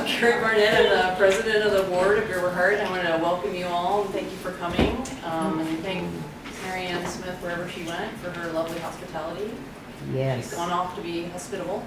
I'm Carrie Barnett. I'm the president of the board of Gerber Hart. I want to welcome you all and thank you for coming. And thank Mary Ann Smith, wherever she went, for her lovely hospitality. Yes. She's gone off to be hospitable.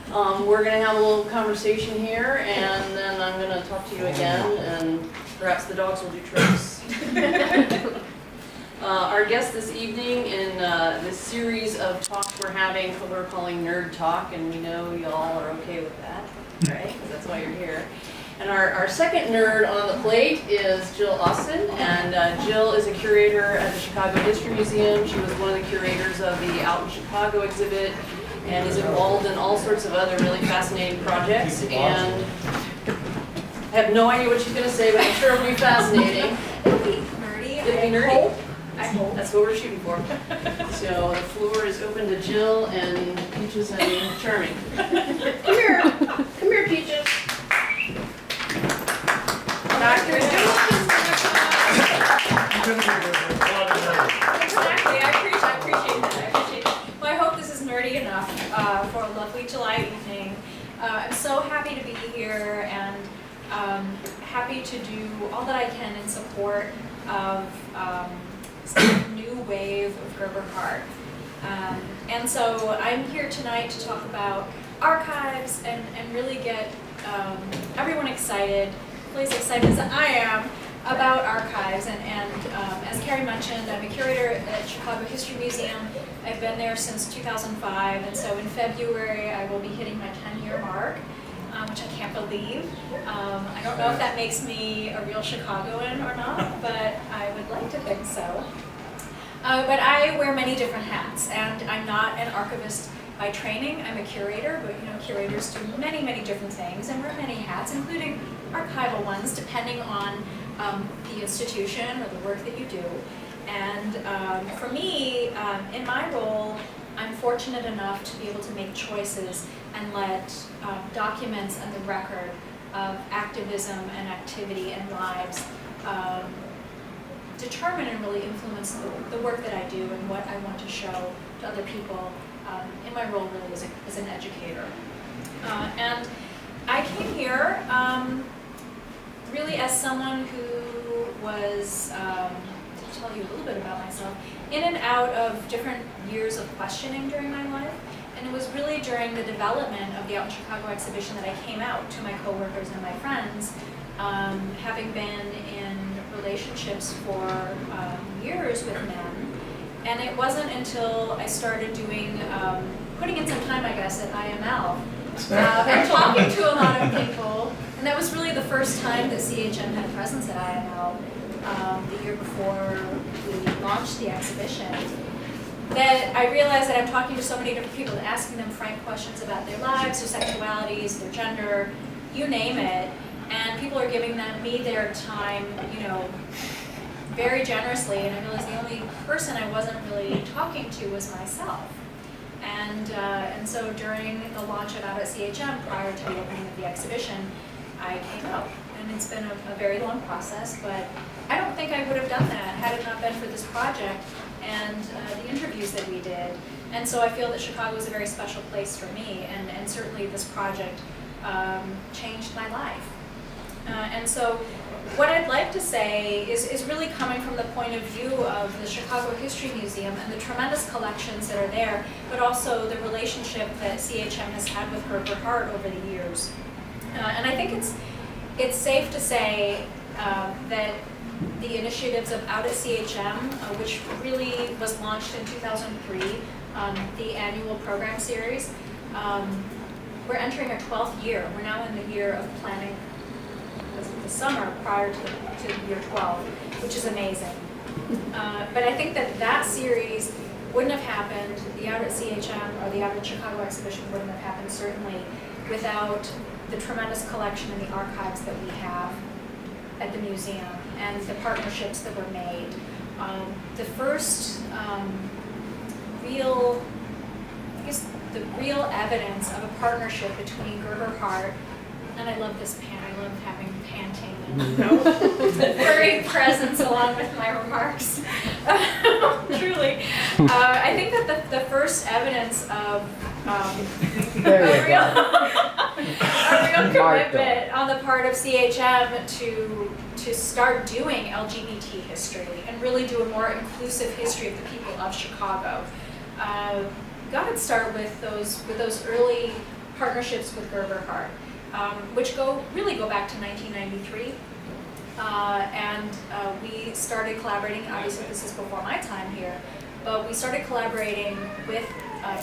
We're going to have a little conversation here, and then I'm going to talk to you again, and perhaps the dogs will do tricks. Our guest this evening in this series of talks we're having, what we're calling Nerd Talk, and we know y'all are okay with that, right? Because that's why you're here. And our second nerd on the plate is Jill Austin, and Jill is a curator at the Chicago History Museum. She was one of the curators of the Out in Chicago exhibit, and is involved in all sorts of other really fascinating projects. And I have no idea what she's going to say, but I'm sure it'll be fascinating. It'll be nerdy. It'll be nerdy? I hope. That's what we're shooting for. So the floor is open to Jill and Peaches and Charming. Come here, Peaches. Dr. Exactly, I appreciate that. Well, I hope this is nerdy enough for a lovely July evening. I'm so happy to be here and happy to do all that I can in support of some new wave of Gerber Hart. And so I'm here tonight to talk about archives and really get everyone excited, as excited as I am, about archives. And as Carrie mentioned, I'm a curator at Chicago History Museum. I've been there since 2005, and so in February I will be hitting my 10-year mark, which I can't believe. I don't know if that makes me a real Chicagoan or not, but I would like to think so. But I wear many different hats, and I'm not an archivist by training. I'm a curator, but curators do many, many different things and wear many hats, including archival ones, depending on the institution or the work that you do. And for me, in my role, I'm fortunate enough to be able to make choices and let documents and the record of activism and activity and lives determine and really influence the work that I do and what I want to show to other people in my role really as an educator. And I came here really as someone who was, to tell you a little bit about myself, in and out of different years of questioning during my life. And it was really during the development of the Out in Chicago exhibition that I came out to my coworkers and my friends, having been in relationships for years with men. And it wasn't until I started doing, putting in some time, I guess, at IML, and talking to a lot of people. And that was really the first time that CHM had a presence at IML, the year before we launched the exhibition, that I realized that I'm talking to so many different people and asking them frank questions about their lives, their sexualities, their gender, you name it. And people are giving me their time, very generously. And I realized the only person I wasn't really talking to was myself. And so during the launch of Out at CHM, prior to the opening of the exhibition, I came out. And it's been a very long process, but I don't think I would have done that had it not been for this project and the interviews that we did. And so I feel that Chicago is a very special place for me, and certainly this project changed my life. And so what I'd like to say is really coming from the point of view of the Chicago History Museum and the tremendous collections that are there, but also the relationship that CHM has had with Gerber Hart over the years. And I think it's safe to say that the initiatives of Out at CHM, which really was launched in 2003, the annual program series, we're entering our 12th year. We're now in the year of planning the summer prior to year 12, which is amazing. But I think that series wouldn't have happened, the Out at CHM or the Out at Chicago exhibition wouldn't have happened certainly without the tremendous collection in the archives that we have at the museum and the partnerships that were made. The first real evidence of a partnership between Gerber Hart, and I love this pan, I love having panting and furry presence along with my remarks. Truly. I think that the first evidence of a real commitment on the part of CHM to start doing LGBT history and really do a more inclusive history of the people of Chicago. Got its start with those early partnerships with Gerber Hart, which really go back to 1993. We started collaborating, obviously this is before my time here, but we started collaborating with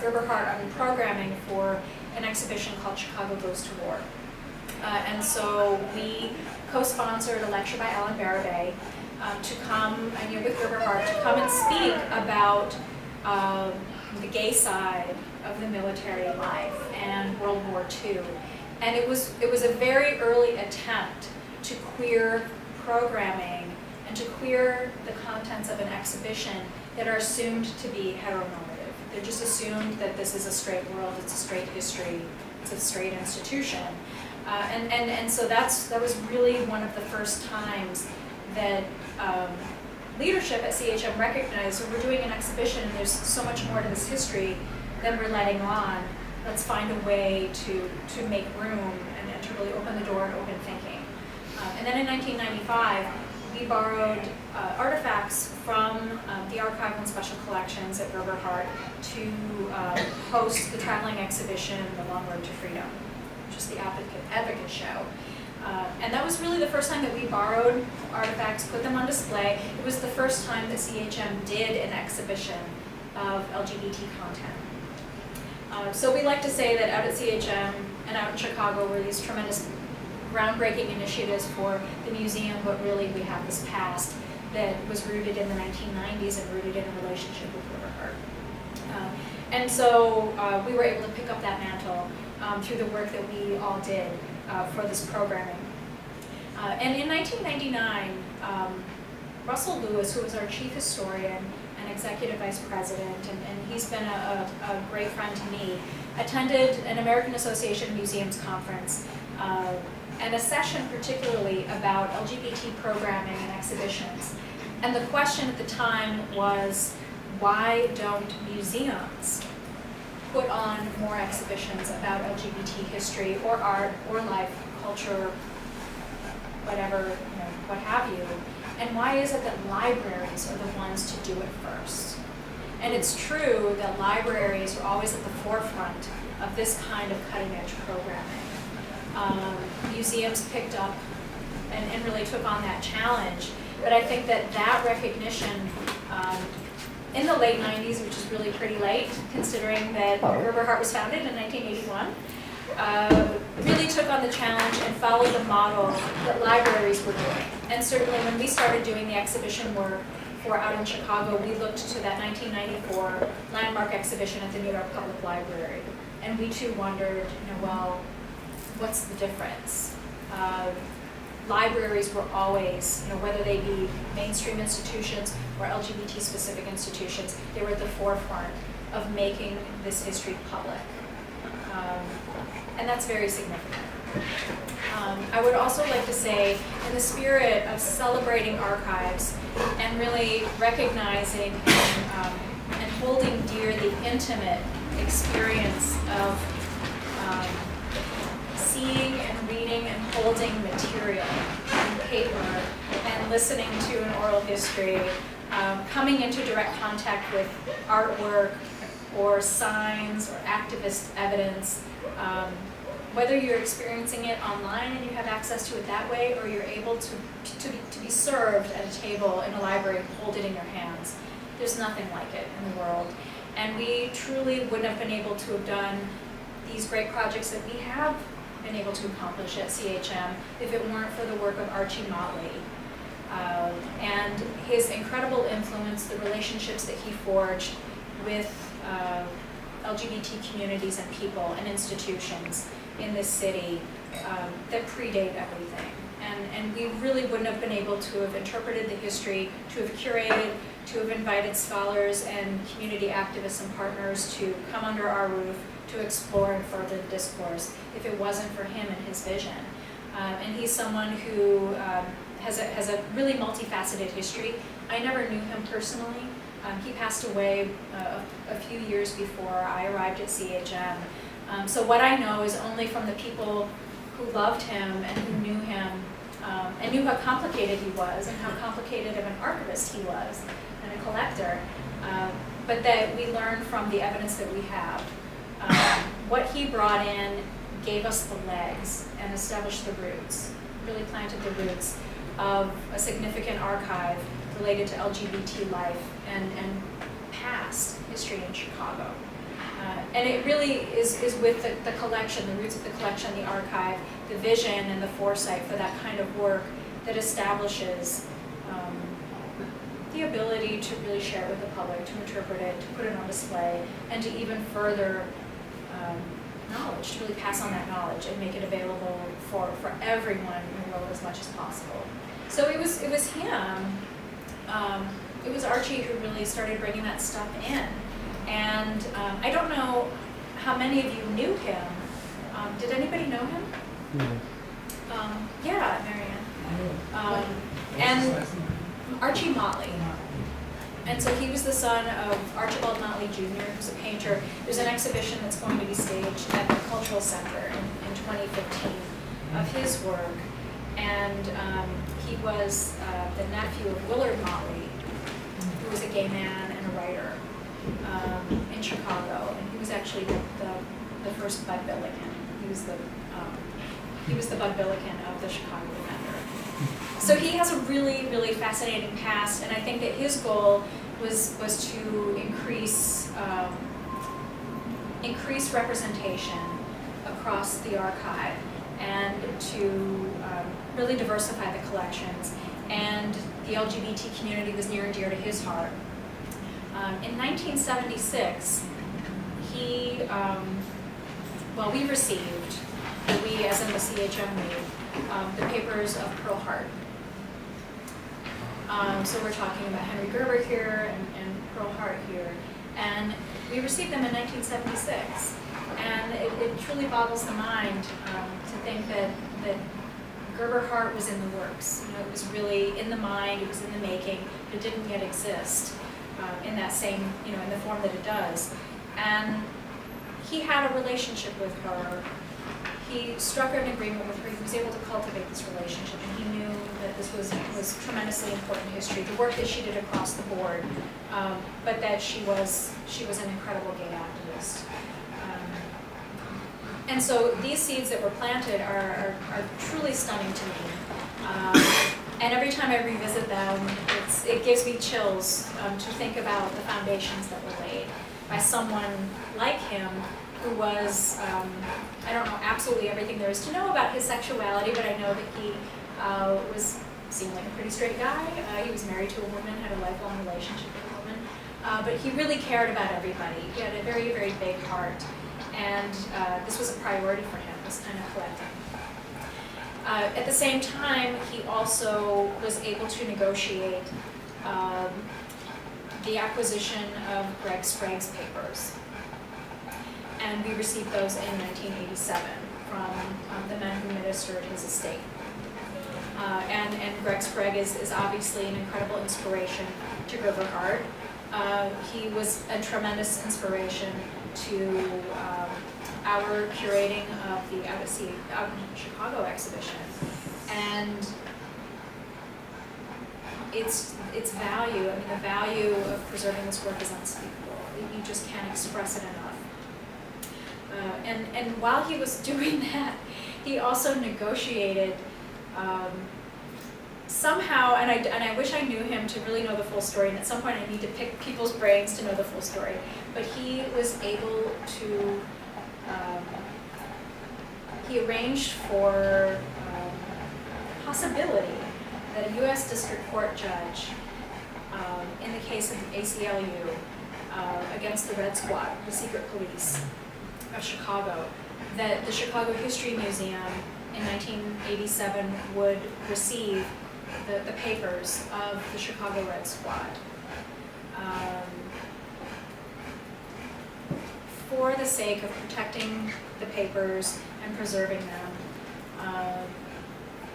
Gerber Hart on programming for an exhibition called Chicago Goes to War. And so we co-sponsored a lecture by Alan Barabay to come, with Gerber Hart, to come and speak about the gay side of the military life and World War II. And it was a very early attempt to queer programming and to queer the contents of an exhibition that are assumed to be heteronormative. They're just assumed that this is a straight world, it's a straight history, it's a straight institution. So that was really one of the first times that leadership at CHM recognized, we're doing an exhibition and there's so much more to this history than we're letting on. Let's find a way to make room and to really open the door and open thinking. And then in 1995, we borrowed artifacts from the Archival and Special Collections at Gerber Hart to host the traveling exhibition, The Long Road to Freedom, which is the Advocate Show. And that was really the first time that we borrowed artifacts, put them on display. It was the first time that CHM did an exhibition of LGBT content. So we like to say that out at CHM and out in Chicago were these tremendous groundbreaking initiatives for the museum, but really we have this past that was rooted in the 1990s and rooted in a relationship with Gerber Hart. And so we were able to pick up that mantle through the work that we all did for this programming. And in 1999, Russell Lewis, who was our chief historian and executive vice president, and he's been a great friend to me, attended an American Association of Museums conference and a session particularly about LGBT programming and exhibitions. And the question at the time was, why don't museums put on more exhibitions about LGBT history or art or life, culture, whatever, what have you? And why is it that libraries are the ones to do it first? And it's true that libraries are always at the forefront of this kind of cutting-edge programming. Museums picked up and really took on that challenge. But I think that recognition in the late 90s, which is really pretty late, considering that Gerber Hart was founded in 1981, really took on the challenge and followed the model that libraries were doing. And certainly when we started doing the exhibition work for out in Chicago, we looked to that 1994 landmark exhibition at the New York Public Library. And we too wondered, well, what's the difference? Libraries were always, whether they be mainstream institutions or LGBT-specific institutions, they were at the forefront of making this history public. And that's very significant. I would also like to say, in the spirit of celebrating archives and really recognizing and holding dear the intimate experience of seeing and reading and holding material and paper and listening to an oral history, coming into direct contact with artwork or signs or activist evidence, whether you're experiencing it online and you have access to it that way, or you're able to be served at a table in a library and hold it in your hands. There's nothing like it in the world. And we truly wouldn't have been able to have done these great projects that we have been able to accomplish at CHM if it weren't for the work of Archie Motley and his incredible influence, the relationships that he forged with LGBT communities and people and institutions in this city that predate everything. And we really wouldn't have been able to have interpreted the history, to have curated, to have invited scholars and community activists and partners to come under our roof to explore and further the discourse if it wasn't for him and his vision. And he's someone who has a really multifaceted history. I never knew him personally. He passed away a few years before I arrived at CHM. So what I know is only from the people who loved him and who knew him and knew how complicated he was and how complicated of an archivist he was and a collector, but that we learned from the evidence that we have. What he brought in gave us the legs and established the roots, really planted the roots of a significant archive related to LGBT life and past history in Chicago. And it really is with the collection, the roots of the collection, the archive, the vision and the foresight for that kind of work that establishes the ability to really share it with the public, to interpret it, to put it on display, and to even further knowledge, to really pass on that knowledge and make it available for everyone in the world as much as possible. So it was him, it was Archie who really started bringing that stuff in. And I don't know how many of you knew him. Did anybody know him? Yeah, Marianne. And Archie Motley. And so he was the son of Archibald Motley Jr., who's a painter. There's an exhibition that's going to be staged at the Cultural Center in 2015 of his work. And he was the nephew of Willard Motley, who was a gay man and a writer in Chicago. And he was actually the first Bud Billiken. He was the Bud Billiken of the Chicago Defender. So he has a really, really fascinating past, and I think that his goal was to increase representation across the archive and to really diversify the collections. And the LGBT community was near and dear to his heart. In 1976, we received, we as in the CHMU, the papers of Pearl Hart. So we're talking about Henry Gerber here and Pearl Hart here. And we received them in 1976. And it truly boggles the mind to think that Gerber Hart was in the works. You know, it was really in the mind, it was in the making, but it didn't yet exist in that same, in the form that it does. And he had a relationship with her. He struck an agreement with her. He was able to cultivate this relationship, and he knew that this was tremendously important history, the work that she did across the board, but that she was an incredible gay activist. And so these seeds that were planted are truly stunning to me. And every time I revisit them, it gives me chills to think about the foundations that were laid by someone like him, who was, I don't know absolutely everything there is to know about his sexuality, but I know that he seemed like a pretty straight guy. He was married to a woman, had a lifelong relationship with a woman, but he really cared about everybody. He had a very, very big heart, and this was a priority for him, this kind of collecting. At the same time, he also was able to negotiate the acquisition of Greg Sprague's papers. And we received those in 1987 from the men who ministered his estate. And Greg Sprague is obviously an incredible inspiration to Gerber Hart. He was a tremendous inspiration to our curating of the Out in Chicago exhibition. And its value, the value of preserving this work is unspeakable. You just can't express it enough. And while he was doing that, he also negotiated somehow, and I wish I knew him to really know the full story, and at some point I need to pick people's brains to know the full story, but he was able to, he arranged for possibility that a U.S. District Court judge, in the case of ACLU, against the Red Squad, the secret police of Chicago, that the Chicago History Museum in 1987 would receive the papers of the Chicago Red Squad. For the sake of protecting the papers and preserving them.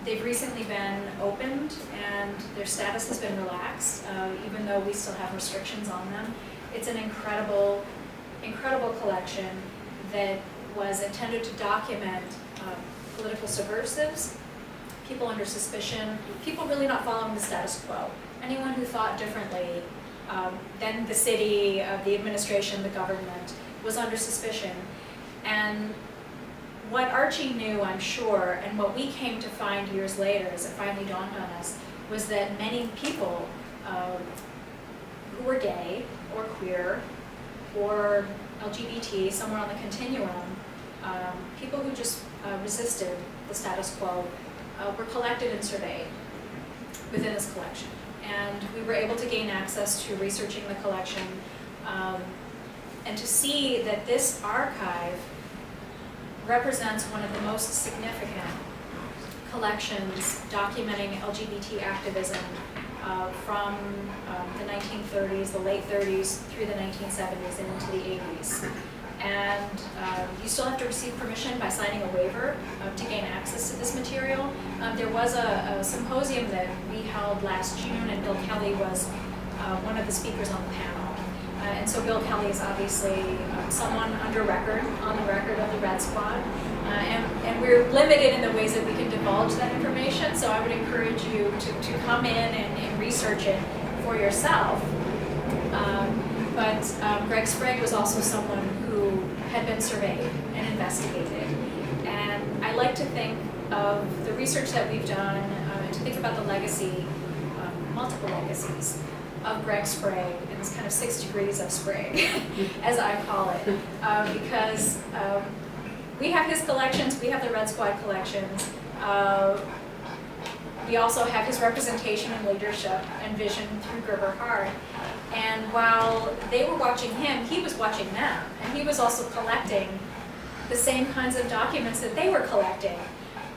They've recently been opened and their status has been relaxed, even though we still have restrictions on them. It's an incredible, incredible collection that was intended to document political political subversives, people under suspicion, people really not following the status quo. Anyone who thought differently than the city, the administration, the government, was under suspicion. And what Archie knew, I'm sure, and what we came to find years later, as it finally dawned on us, was that many people who were gay or queer or LGBT, somewhere on the continuum, people who just resisted the status quo, were collected and surveyed within this collection. And we were able to gain access to researching the collection and to see that this archive represents one of the most significant collections documenting LGBT activism from the 1930s, the late 30s, through the 1970s and into the 80s. And you still have to receive permission by signing a waiver to gain access to this material. There was a symposium that we held last June, and Bill Kelly was one of the speakers on the panel. And so Bill Kelly is obviously someone on the record of the Red Squad. And we're limited in the ways that we can divulge that information, so I would encourage you to come in and research it for yourself. But Greg Sprague was also someone who had been surveyed and investigated. And I like to think of the research that we've done and to think about the legacy, multiple legacies, of Greg Sprague in this kind of 6 degrees of Sprague, as I call it, because we have his collections, we have the Red Squad collections, we also have his representation and leadership and vision through Gerber Hart. And while they were watching him, he was watching them, and he was also collecting the same kinds of documents that they were collecting.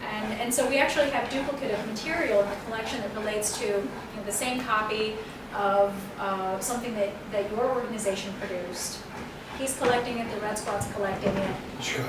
And so we actually have duplicative material in the collection that relates to the same copy of something that your organization produced. He's collecting it, the Red Squad's collecting it. Sure.